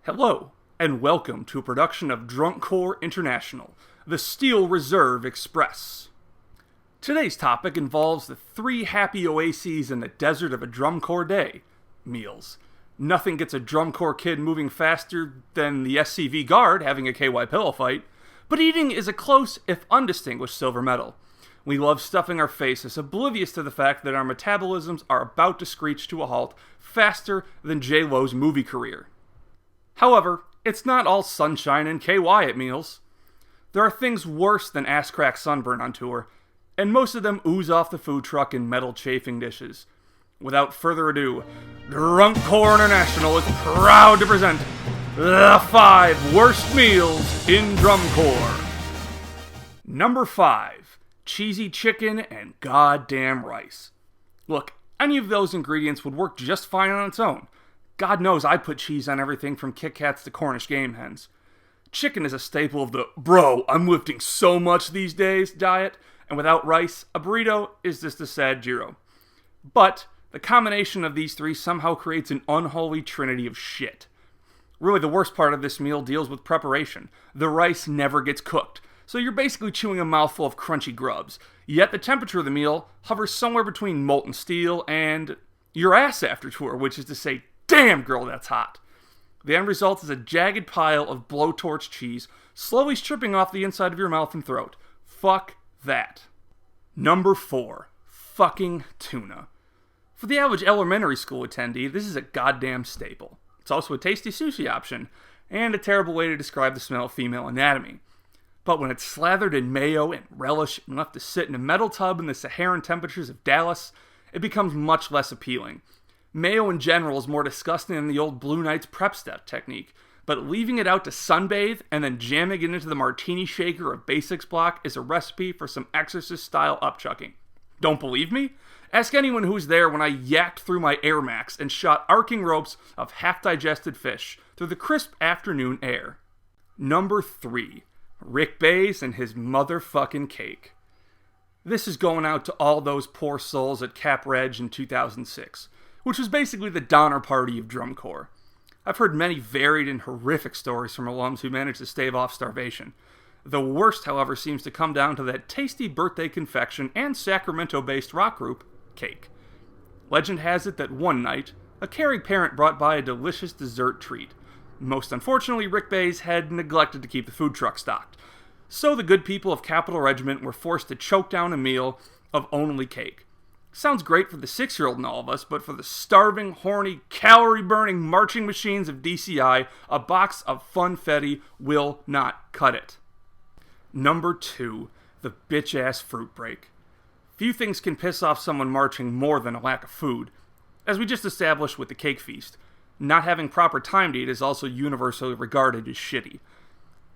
Hello, and welcome to a production of Drunkcore International, the Steel Reserve Express. Today's topic involves the three happy oases in the desert of a drumcore day: meals. Nothing gets a drumcore kid moving faster than the SCV guard having a KY pillow fight, but eating is a close, if undistinguished, silver medal. We love stuffing our faces, oblivious to the fact that our metabolisms are about to screech to a halt faster than J-Lo's movie career. However, it's not all sunshine and KY at meals. There are things worse than ass-crack sunburn on tour, and most of them ooze off the food truck in metal chafing dishes. Without further ado, Drunkcore International is proud to present the 5 worst meals in drumcore. Number 5, cheesy chicken and goddamn rice. Look, any of those ingredients would work just fine on its own. God knows I put cheese on everything from Kit Kats to Cornish game hens. Chicken is a staple of the "bro, I'm lifting so much these days" diet, and without rice, a burrito is just a sad gyro. But the combination of these three somehow creates an unholy trinity of shit. Really, the worst part of this meal deals with preparation. The rice never gets cooked, so you're basically chewing a mouthful of crunchy grubs. Yet the temperature of the meal hovers somewhere between molten steel and your ass after tour, which is to say, damn girl, that's hot. The end result is a jagged pile of blowtorch cheese slowly stripping off the inside of your mouth and throat. Fuck that. Number 4, fucking tuna. For the average elementary school attendee, this is a goddamn staple. It's also a tasty sushi option, and a terrible way to describe the smell of female anatomy. But when it's slathered in mayo and relish and left to sit in a metal tub in the Saharan temperatures of Dallas, it becomes much less appealing. Mayo in general is more disgusting than the old Blue Knights prep step technique, but leaving it out to sunbathe and then jamming it into the martini shaker of Basics block is a recipe for some Exorcist-style upchucking. Don't believe me? Ask anyone who was there when I yacked through my Air Max and shot arcing ropes of half-digested fish through the crisp afternoon air. Number 3, Rick Bays and his motherfucking cake. This is going out to all those poor souls at Cap Reg in 2006. Which was basically the Donner Party of drumcore. I've heard many varied and horrific stories from alums who managed to stave off starvation. The worst, however, seems to come down to that tasty birthday confection and Sacramento-based rock group, Cake. Legend has it that one night, a caring parent brought by a delicious dessert treat. Most unfortunately, Rick Bays had neglected to keep the food truck stocked. So the good people of Capital Regiment were forced to choke down a meal of only cake. Sounds great for the 6-year-old in all of us, but for the starving, horny, calorie-burning marching machines of DCI, a box of funfetti will not cut it. Number 2, the bitch-ass fruit break. Few things can piss off someone marching more than a lack of food. As we just established with the cake feast, not having proper time to eat is also universally regarded as shitty.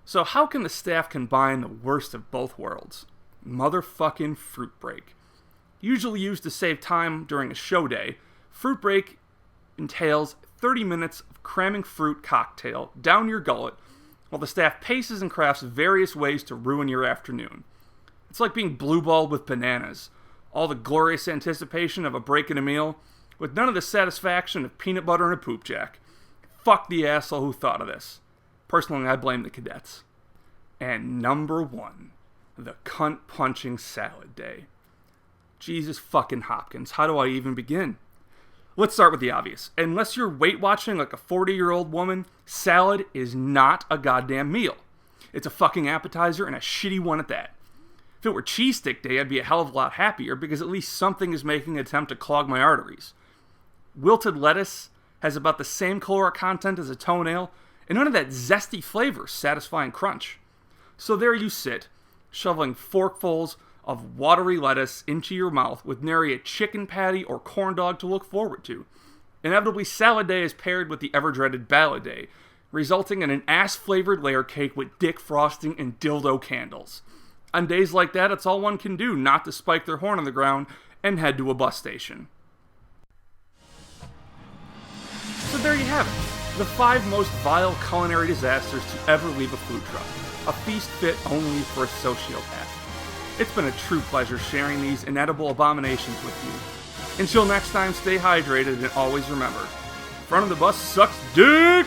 So how can the staff combine the worst of both worlds? Motherfucking fruit break. Usually used to save time during a show day, fruit break entails 30 minutes of cramming fruit cocktail down your gullet while the staff paces and crafts various ways to ruin your afternoon. It's like being blue-balled with bananas. All the glorious anticipation of a break in a meal, with none of the satisfaction of peanut butter and a poop jack. Fuck the asshole who thought of this. Personally, I blame the cadets. And number 1, the cunt-punching salad day. Jesus fucking Hopkins, how do I even begin? Let's start with the obvious. Unless you're weight watching like a 40-year-old woman, salad is not a goddamn meal. It's a fucking appetizer and a shitty one at that. If it were cheese stick day, I'd be a hell of a lot happier because at least something is making an attempt to clog my arteries. Wilted lettuce has about the same caloric content as a toenail and none of that zesty flavor satisfying crunch. So there you sit, shoveling forkfuls of watery lettuce into your mouth with nary a chicken patty or corn dog to look forward to. Inevitably, salad day is paired with the ever-dreaded ballad day, resulting in an ass-flavored layer cake with dick frosting and dildo candles. On days like that, it's all one can do not to spike their horn on the ground and head to a bus station. So there you have it, the 5 most vile culinary disasters to ever leave a food truck. A feast fit only for a sociopath. It's been a true pleasure sharing these inedible abominations with you. Until next time, stay hydrated and always remember, front of the bus sucks dick!